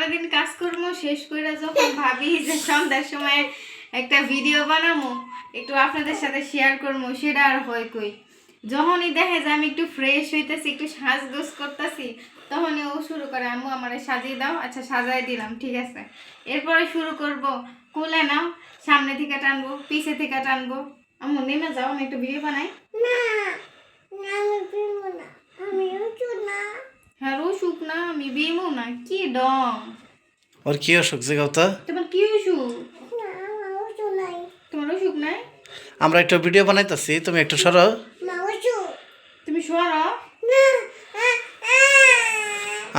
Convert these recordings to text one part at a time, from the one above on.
সারাদিন কাজকর্ম শেষ করে যখন ভাবি যে সন্ধ্যার সময় একটা ভিডিও বানাবো, একটু আপনাদের সাথে শেয়ার করবো, সেটা আর হয় কই। যখনই দেখে যে আমি একটু ফ্রেশ হইতেছি, একটু সাজগোজ করতেছি, তখনই ও শুরু করে, আম্মু আমারে সাজিয়ে দাও। আচ্ছা সাজাই দিলাম, ঠিক আছে। এরপরে শুরু করব, কোলে নাও, সামনে থেকে টানবো, পিছে থেকে টানবো। আম্মু নেমে যাও, আমি একটু ভিডিও বানাই। হ্যাঁ অসুখ না, আমি বিমু না, কি ডং। ওর কি অসুখ জায়গাও তো? তোমার কি অসুখ? তোমার অসুখ নাই? আমরা একটু ভিডিও বানাইতেছি, তুমি একটু সরো। তুমি সরো।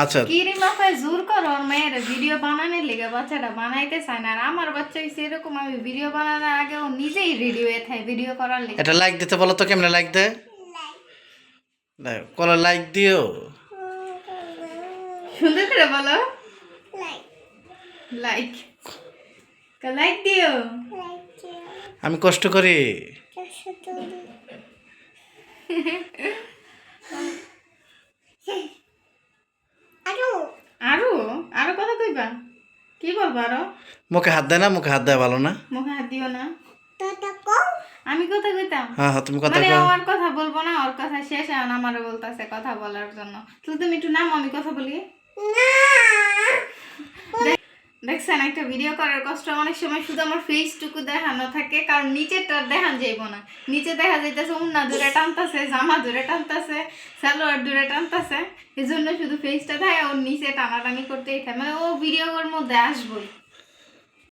আচ্ছা কিরি মাথায় জোর করো ওর মেয়ের ভিডিও বানানোর লেগে, বাচ্চাটা বানাইতে চায় না। আর আমার বাচ্চা হচ্ছে এরকম, আমি ভিডিও বানানোর আগে ও নিজেই রেডি হয়ে থাকে ভিডিও করার লেগে। এটা লাইক দিতে বলো তো, কেমনে লাইক দে? কলে লাইক দিও। সুন্দর করে বলো, লাইক লাইক দিও। আমি কষ্ট করি। আরো আরো কথা কইবা? কি বলবো আরো? মুখে হাত দেয় না, মুখে হাত দেয় ভালো না। মুখে হাত দিও না। আমি কথা কইতাম, হ্যাঁ হ্যাঁ তুমি কথা মানে কও। ওর কথা বলবো না, ওর কথা শেষ। এখন আমারও বলতেছে কথা বলার জন্য। তো তুমি একটু নাম, আমি কথা বলি। দেখছেন, একটা ভিডিও করার কষ্ট অনেক সময় শুধু আমার ফেসটুকু দেখানো থাকে, কারণ নিচেরটা দেখান যাইব না। নিচে দেখা যাইতেছে উন্না দূরে টানতেছে, জামা দূরে টানতেছে, সালোয়ার দূরে টানতেছে, এই জন্য শুধু ফেসটা থাকে, ওর নিচে টানাটানি করতেই থাকে। মানে ও ভিডিওর মধ্যে আসবই।